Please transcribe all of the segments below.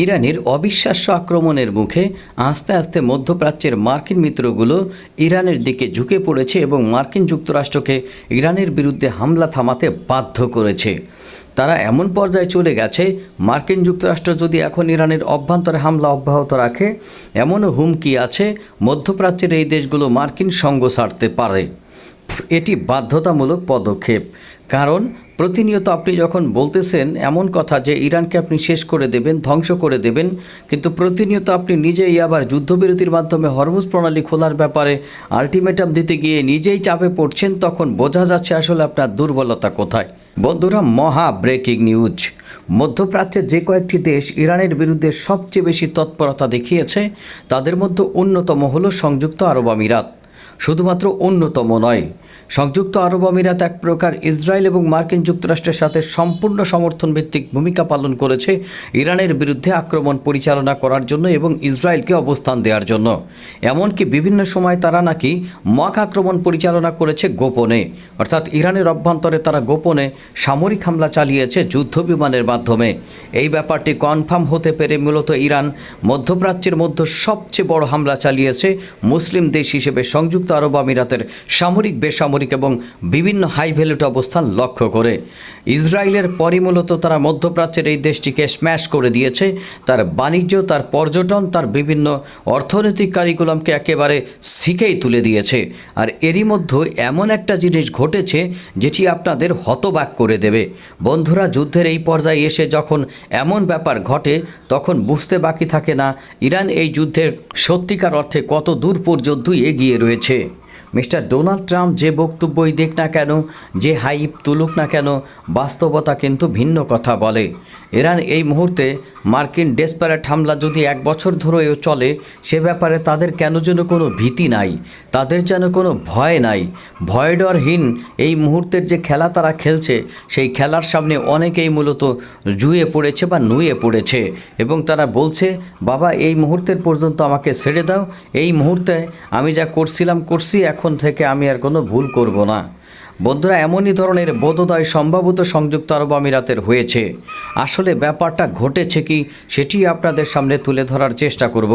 ইরানের অবিশ্বাস্য আক্রমণের মুখে আস্তে আস্তে মধ্যপ্রাচ্যের মার্কিন মিত্রগুলো ইরানের দিকে ঝুঁকে পড়েছে এবং মার্কিন যুক্তরাষ্ট্রকে ইরানের বিরুদ্ধে হামলা থামাতে বাধ্য করেছে। তারা এমন পর্যায়ে চলে গেছে, মার্কিন যুক্তরাষ্ট্র যদি এখন ইরানের অভ্যন্তরে হামলা অব্যাহত রাখে, এমনও হুমকি আছে মধ্যপ্রাচ্যের এই দেশগুলো মার্কিন সঙ্গ ছাড়তে পারে। এটি বাধ্যতামূলক পদক্ষেপ, কারণ প্রতিনিয়ত আপনি যখন বলতেছেন এমন কথা যে ইরানকে আপনি শেষ করে দেবেন, ধ্বংস করে দেবেন, কিন্তু প্রতিনিয়ত আপনি নিজেই আবার যুদ্ধবিরতির মাধ্যমে হরমুজ প্রণালী খোলার ব্যাপারে আলটিমেটাম দিতে গিয়ে নিজেই চাপে পড়ছেন, তখন বোঝা যাচ্ছে আসলে আপনার দুর্বলতা কোথায়। বন্ধুরা, মহা ব্রেকিং নিউজ! মধ্যপ্রাচ্যের যে কয়েকটি দেশ ইরানের বিরুদ্ধে সবচেয়ে বেশি তৎপরতা দেখিয়েছে তাদের মধ্যে অন্যতম হলো সংযুক্ত আরব আমিরাত। শুধুমাত্র অন্যতম নয়, সংযুক্ত আরব আমিরাত এক প্রকার ইসরায়েল এবং মার্কিন যুক্তরাষ্ট্রের সাথে সম্পূর্ণ সমর্থন ভিত্তিক ভূমিকা পালন করেছে ইরানের বিরুদ্ধে আক্রমণ পরিচালনা করার জন্য এবং ইসরায়েলকে অবস্থান দেওয়ার জন্য। এমনকি বিভিন্ন সময় তারা নাকি মক আক্রমণ পরিচালনা করেছে গোপনে, অর্থাৎ ইরানের অভ্যন্তরে তারা গোপনে সামরিক হামলা চালিয়েছে যুদ্ধ বিমানের মাধ্যমে। এই ব্যাপারটি কনফার্ম হতে পেরে মূলত ইরান মধ্যপ্রাচ্যের মধ্যে সবচেয়ে বড় হামলা চালিয়েছে মুসলিম দেশ হিসেবে সংযুক্ত আরব আমিরাতের সামরিক, বেসামরিক এবং বিভিন্ন হাই ভ্যালুড অবস্থান লক্ষ্য করে। ইসরায়েলের পরই মূলত তারা মধ্যপ্রাচ্যের এই দেশটিকে স্ম্যাশ করে দিয়েছে, তার বাণিজ্য, তার পর্যটন, তার বিভিন্ন অর্থনৈতিক কারিকুলামকে একেবারে শিখেই তুলে দিয়েছে। আর এরই মধ্যে এমন একটা জিনিস ঘটেছে যেটি আপনাদের হতবাক করে দেবে। বন্ধুরা, যুদ্ধের এই পর্যায়ে এসে যখন এমন ব্যাপার ঘটে তখন বুঝতে বাকি থাকে না ইরান এই যুদ্ধের সত্যিকার অর্থে কত দূর পর্যন্ত এগিয়ে রয়েছে। মিস্টার ডোনাল্ড ট্রাম্প যে বক্তব্যই দেখ না কেন, যে হাইপ তুলুক না কেন, বাস্তবতা কিন্তু ভিন্ন কথা বলে। ইরান এই মুহূর্তে মার্কিন ডেসপারেট হামলা যদি 1 বছর ধরেও চলে, সে ব্যাপারে তাদের কেন যেন কোনো ভীতি নাই, তাদের যেন কোনো ভয় নাই। ভয়ডরহীন এই মুহূর্তের যে খেলা তারা খেলছে, সেই খেলার সামনে অনেকেই মূলত জুয়ে পড়েছে বা নুয়ে পড়েছে এবং তারা বলছে, বাবা এই মুহূর্তের পর্যন্ত আমাকে ছেড়ে দাও, এই মুহূর্তে আমি যা করছি, এখন থেকে আমি আর কোনো ভুল করব না। বন্ধুরা, এমনই ধরনের বোধোদয় সম্ভবত সংযুক্ত আরব আমিরাতের হয়েছে। আসলে ব্যাপারটা ঘটেছে কি সেটি আপনাদের সামনে তুলে ধরার চেষ্টা করব।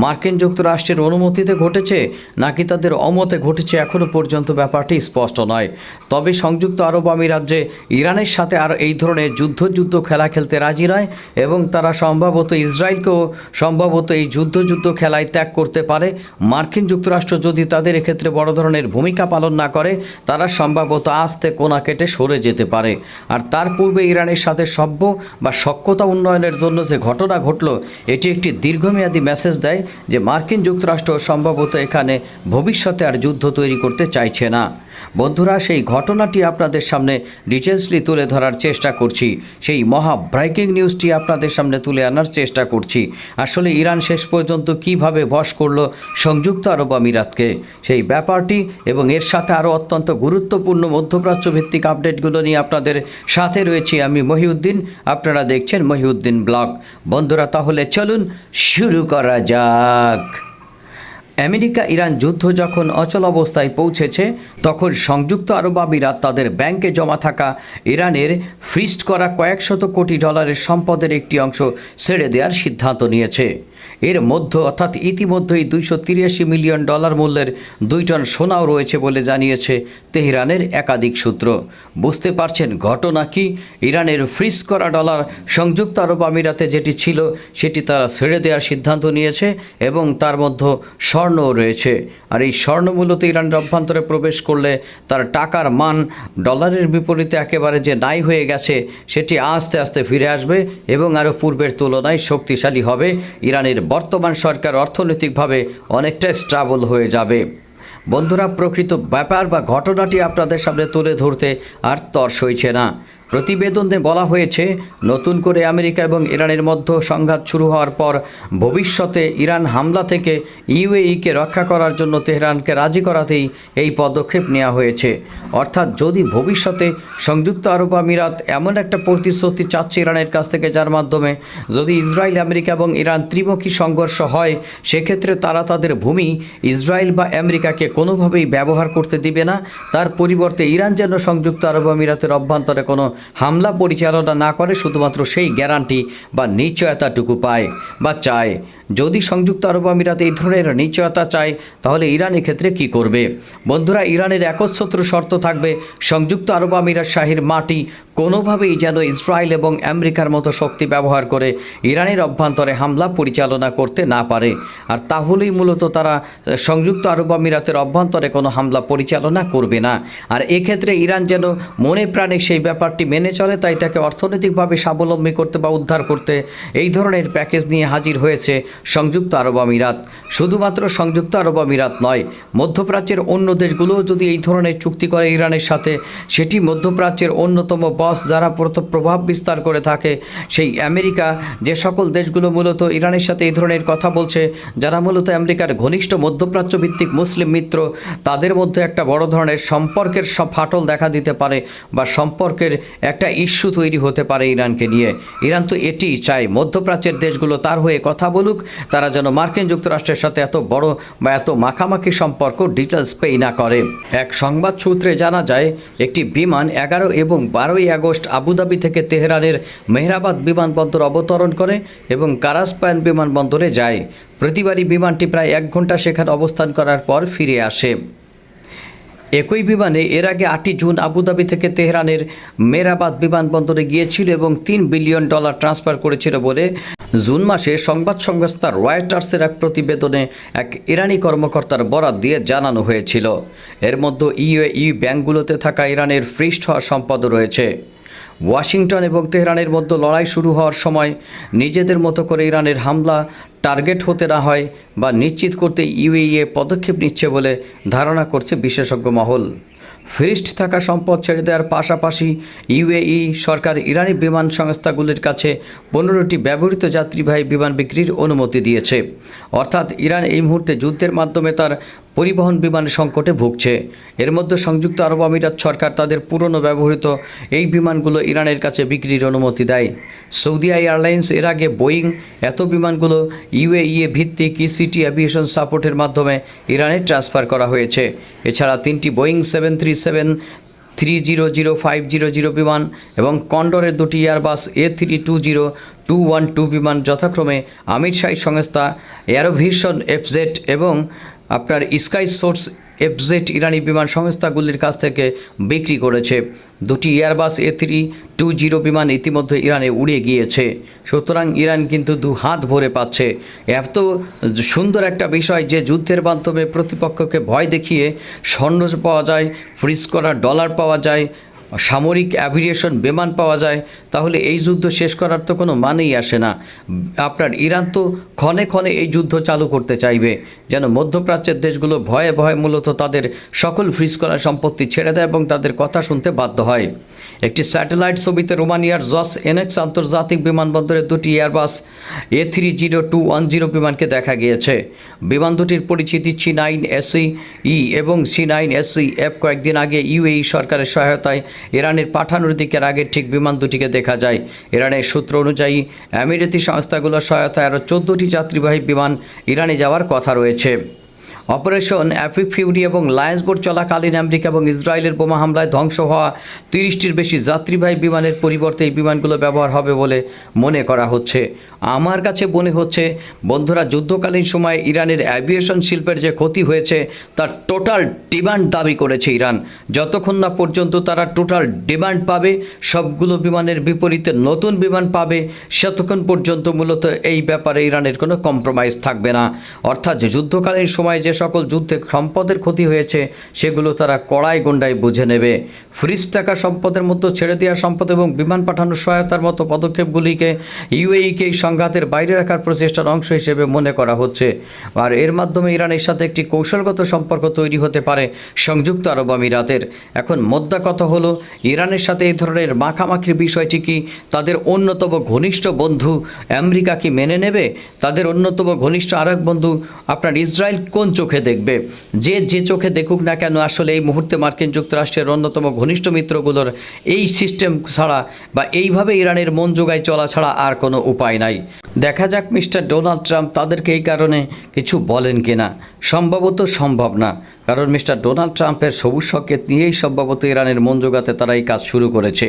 মার্কিন যুক্তরাষ্ট্রের অনুমতিতে ঘটেছে নাকি তাদের অমতে ঘটেছে এখনও পর্যন্ত ব্যাপারটি স্পষ্ট নয়। তবে সংযুক্ত আরব আমিরাত যে ইরানের সাথে আর এই ধরনের যুদ্ধ খেলা খেলতে রাজি নয় এবং তারা সম্ভবত ইসরায়েলকেও সম্ভবত এই যুদ্ধ খেলায় ত্যাগ করতে পারে। মার্কিন যুক্তরাষ্ট্র যদি তাদের এক্ষেত্রে বড় ধরনের ভূমিকা পালন না করে, তারা সম্ভবত আস্তে কোনা কেটে সরে যেতে পারে। আর তার পূর্বে ইরানের সাথে সভ্য বা সখ্যতা উন্নয়নের জন্য যে ঘটনা ঘটল, এটি একটি দীর্ঘমেয়াদী মেসেজ দেয় যে মার্কিন যুক্তরাষ্ট্র সম্ভবত এখানে ভবিষ্যতে আর যুদ্ধ তৈরি করতে চাইছে না। বন্ধুরা, সেই ঘটনাটি আপনাদের সামনে ডিটেলসলি তুলে ধরার চেষ্টা করছি, সেই মহা ব্রেকিং নিউজটি আপনাদের সামনে তুলে আনার চেষ্টা করছি। আসলে ইরান শেষ পর্যন্ত কিভাবে বশ করলো সংযুক্ত আরব আমিরাতকে, সেই ব্যাপারটি এবং এর সাথে আরও অত্যন্ত গুরুত্বপূর্ণ মধ্যপ্রাচ্য ভিত্তিক আপডেটগুলো নিয়ে আপনাদের সাথে রয়েছি আমি মহিউদ্দিন। আপনারা দেখছেন মহিউদ্দিন ব্লগ। বন্ধুরা, তাহলে চলুন শুরু করা যাক। আমেরিকা ইরান যুদ্ধ যখন অচল অবস্থায় পৌঁছেছে, তখন সংযুক্ত আরব আমিরাত তাদের ব্যাংকে জমা থাকা ইরানের ফ্রিজ করা কয়েক শত কোটি ডলারের সম্পদের একটি অংশ ছেড়ে দেওয়ার সিদ্ধান্ত নিয়েছে। এর মধ্যে অর্থাৎ ইতিমধ্যেই $283 মিলিয়ন মূল্যের 2 টন সোনাও রয়েছে বলে জানিয়েছে তেহরানের একাধিক সূত্র। বুঝতে পারছেন ঘটনা কি? ইরানের ফ্রিজ করা ডলার সংযুক্ত আরব আমিরাতে যেটি ছিল সেটি তারা ছেড়ে দেওয়ার সিদ্ধান্ত নিয়েছে এবং তার মধ্যে স্বর্ণও রয়েছে। আর এই স্বর্ণ মূলত ইরানের অভ্যন্তরে প্রবেশ করলে তার টাকার মান ডলারের বিপরীতে একেবারে যে নাই হয়ে গেছে, সেটি আস্তে আস্তে ফিরে আসবে এবং আরও পূর্বের তুলনায় শক্তিশালী হবে। ইরানের বর্তমান সরকার অর্থনৈতিকভাবে অনেকটা স্টেবল হয়ে যাবে। বন্ধুরা, প্রকৃত ব্যাপার বা ঘটনাটি আপনাদের সামনে তুলে ধরতে আর তর সইছে না। প্রতিবেদনে বলা হয়েছে, নতুন করে আমেরিকা এবং ইরানের মধ্যে সংঘাত শুরু হওয়ার পর ভবিষ্যতে ইরান হামলা থেকে ইউএইকে রক্ষা করার জন্য তেহরানকে রাজি করাতেই এই পদক্ষেপ নেওয়া হয়েছে। অর্থাৎ যদি ভবিষ্যতে সংযুক্ত আরব আমিরাত এমন একটা প্রতিশ্রুতি চাচ্ছে ইরানের কাছ থেকে, যার মাধ্যমে যদি ইসরায়েল, আমেরিকা এবং ইরান ত্রিমুখী সংঘর্ষ হয়, সেক্ষেত্রে তারা তাদের ভূমি ইসরায়েল বা আমেরিকাকে কোনোভাবেই ব্যবহার করতে দিবে না। তার পরিবর্তে ইরান যেন সংযুক্ত আরব আমিরাতের অভ্যন্তরে কোনো হামলা পরিচালনা না করে, শুধুমাত্র সেই গ্যারান্টি বা নিশ্চয়তাটুকু পায় বা চায়। যদি সংযুক্ত আরব আমিরাত এই ধরনের নিশ্চয়তা চায়, তাহলে ইরান এক্ষেত্রে কী করবে? বন্ধুরা, ইরানের একচ্ছত্র শর্ত থাকবে সংযুক্ত আরব আমিরাত শাহীর মাটি কোনোভাবেই যেন ইসরায়েল এবং আমেরিকার মতো শক্তি ব্যবহার করে ইরানের অভ্যন্তরে হামলা পরিচালনা করতে না পারে। আর তাহলেই মূলত তারা সংযুক্ত আরব আমিরাতের অভ্যন্তরে কোনো হামলা পরিচালনা করবে না। আর এক্ষেত্রে ইরান যেন মনে প্রাণে সেই ব্যাপারটি মেনে চলে, তাই তাকে অর্থনৈতিকভাবে স্বাবলম্বী করতে বা উদ্ধার করতে এই ধরনের প্যাকেজ নিয়ে হাজির হয়েছে সংযুক্ত আরব আমিরাত। শুধুমাত্র সংযুক্ত আরব আমিরাত নয়, মধ্যপ্রাচ্যের অন্য দেশগুলোও যদি এই ধরনের চুক্তি করে ইরানের সাথে, সেটি মধ্যপ্রাচ্যের অন্যতম বস যারা প্রভাব বিস্তার করে থাকে, সেই আমেরিকা, যে সকল দেশগুলো মূলত ইরানের সাথে এই ধরনের কথা বলছে, যারা মূলত আমেরিকার ঘনিষ্ঠ মধ্যপ্রাচ্য ভিত্তিক মুসলিম মিত্র, তাদের মধ্যে একটা বড় ধরনের সম্পর্কের ফাটল দেখা দিতে পারে বা সম্পর্কের একটা ইস্যু তৈরি হতে পারে ইরানকে নিয়ে। ইরান তো এটিই চায়, মধ্যপ্রাচ্যের দেশগুলো তার হয়ে কথা বলুক, তারা যেন মার্কিন যুক্তরাষ্ট্রের সাথে এত বড় বা এত মাখামাখি সম্পর্ক ডিটেলস পে না করে। এক সংবাদ সূত্রে জানা যায়, একটি বিমান 11 এবং 12ই আগস্ট আবুধাবি থেকে তেহরানের মেহরাবাদ বিমানবন্দর অবতরণ করে এবং কারাসপায়ান বিমানবন্দরে যায়। প্রতিবারই বিমানটি প্রায় 1 ঘন্টা সেখানে অবস্থান করার পর ফিরে আসে। একই বিমানে এর আগে 8ই জুন আবুধাবি থেকে তেহরানের মেহরাবাদ বিমানবন্দরে গিয়েছিল এবং $3 বিলিয়ন ট্রান্সফার করেছিল বলে জুন মাসে সংবাদ সংস্থা রয়টার্সের এক প্রতিবেদনে এক ইরানি কর্মকর্তার বরাত দিয়ে জানানো হয়েছিল। এর মধ্যে ইউএই ব্যাংকগুলোতে থাকা ইরানের ফ্রিস্ট হওয়া সম্পদও রয়েছে। ওয়াশিংটন এবং তেহরানের মধ্যে লড়াই শুরু হওয়ার সময় নিজেদের মতো করে ইরানের হামলা টার্গেট হতে না হয় বা নিশ্চিত করতে ইউএই পদক্ষেপ নিচ্ছে বলে ধারণা করছে বিশেষজ্ঞ মহল। ফ্রিস্ট থাকা সম্পদ ছেড়ে দেওয়ার পাশাপাশি ইউএই সরকার ইরানি বিমান সংস্থাগুলির কাছে 15টি ব্যবহৃত যাত্রীবাহী বিমান বিক্রির অনুমতি দিয়েছে। অর্থাৎ ইরান এই মুহূর্তে যুদ্ধের মাধ্যমে তার পরিবহন বিমানের সংকটে ভুগছে। এর মধ্যে সংযুক্ত আরব আমিরাত সরকার তাদের পুরনো ব্যবহৃত এই বিমানগুলো ইরানের কাছে বিক্রির অনুমতি দেয়। সৌদি এয়ারলাইন্স এর আগে বোয়িং এত বিমানগুলো ইউএই ভিত্তিক ইসিটি অ্যাভিয়েশন সাপোর্টের মাধ্যমে ইরানে ট্রান্সফার করা হয়েছে। এছাড়া 3টি বোয়িং 737-300-500 বিমান এবং কন্ডরের 2টি এয়ারবাস A320-212 বিমান যথাক্রমে আমির শাহী সংস্থা এয়ারোভিশন এফজেট এবং আপনার স্কাই সোর্স এফজেট ইরানি বিমান সংস্থাগুলির কাছ থেকে বিক্রি করেছে। 2টি এয়ারবাস A320 বিমান ইতিমধ্যে ইরানে উড়ে গিয়েছে। সুতরাং ইরান কিন্তু 2 হাত ভরে পাচ্ছে। এত সুন্দর একটা বিষয় যে যুদ্ধের মাধ্যমে প্রতিপক্ষকে ভয় দেখিয়ে স্বর্ণ পাওয়া যায়, ফ্রিজ করা ডলার পাওয়া যায়, সামরিক অ্যাভিয়েশন বিমান পাওয়া যায়, তাহলে এই যুদ্ধ শেষ করার তো কোনো মানেই আসে না। আপনার ইরান তো ক্ষণে ক্ষণে এই যুদ্ধ চালু করতে চাইবে, যেন মধ্যপ্রাচ্যের দেশগুলো ভয়ে ভয়ে মূলত তাদের সকল ফ্রিজ করা সম্পত্তি ছেড়ে দেয় এবং তাদের কথা শুনতে বাধ্য হয়। একটি স্যাটেলাইট ছবিতে রোমানিয়ার জস এনএক্স আন্তর্জাতিক বিমানবন্দরে 2টি এয়ারবাস A30210 বিমানকে দেখা গিয়েছে। বিমান দুটির পরিচিতি C9SE এবং C9SE-F। কয়েকদিন আগে ইউএই সরকারের সহায়তায় ইরানের পাঠানোর দিকের আগে ঠিক বিমান দুটিকে দেখা যায়। ইরানের সূত্র অনুযায়ী আমিরাতি সংস্থাগুলোর সহায়তায় আরও 14টি যাত্রীবাহী বিমান ইরানে যাওয়ার কথা রয়েছে। অপারেশন অ্যাপিক ফিউরি এবং লায়ন্স বোর্ড চলাকালীন আমেরিকা এবং ইসরায়েলের বোমা হামলায় ধ্বংস হওয়া 30টির বেশি যাত্রীবাহী বিমানের পরিবর্তে এই বিমানগুলো ব্যবহার হবে বলে মনে করা হচ্ছে। আমার কাছে মনে হচ্ছে বন্ধুরা, যুদ্ধকালীন সময়ে ইরানের অ্যাভিয়েশন শিল্পের যে ক্ষতি হয়েছে তার টোটাল ডিমান্ড দাবি করেছে ইরান। যতক্ষণ না পর্যন্ত তারা টোটাল ডিমান্ড পাবে, সবগুলো বিমানের বিপরীতে নতুন বিমান পাবে, ততক্ষণ পর্যন্ত মূলত এই ব্যাপারে ইরানের কোনো কম্প্রোমাইজ থাকবে না। অর্থাৎ যুদ্ধকালীন সময়ে যে সকল যুদ্ধে সম্পদের ক্ষতি হয়েছে সেগুলো তারা কড়াই গন্ডায় বুঝে নেবে। ফ্রিজ টাকা সম্পদের মধ্যে ছেড়ে দেওয়া সম্পদ এবং বিমান পাঠানোর সহায়তার মতো পদক্ষেপগুলিকে ইউএইকে এই সংঘাতের বাইরে রাখার প্রচেষ্টার অংশ হিসেবে মনে করা হচ্ছে। আর এর মাধ্যমে ইরানের সাথে একটি কৌশলগত সম্পর্ক তৈরি হতে পারে সংযুক্ত আরব আমিরাতের। এখন মোদ্দা কথা হলো, ইরানের সাথে এই ধরনের মাখামাখির বিষয়টি কি তাদের অন্যতম ঘনিষ্ঠ বন্ধু আমেরিকা কি মেনে নেবে? তাদের অন্যতম ঘনিষ্ঠ আরেক বন্ধু আপনার ইসরায়েল কোন চোখে দেখবে? যে চোখে দেখুক না কেন, আসলে এই মুহূর্তে মার্কিন যুক্তরাষ্ট্রের অন্যতম ঘনিষ্ঠ মিত্রগুলোর এই সিস্টেম ছাড়া বা এইভাবে ইরানের মন জোগায় চলা ছাড়া আর কোনো উপায় নাই। দেখা যাক মিস্টার ডোনাল্ড ট্রাম্প তাদেরকে এই কারণে কিছু বলেন কিনা। সম্ভবত সম্ভব না, কারণ মিস্টার ডোনাল্ড ট্রাম্পের সবুজ সংকেত নিয়েই সম্ভবত ইরানের মন জোগাতে তারা এই কাজ শুরু করেছে।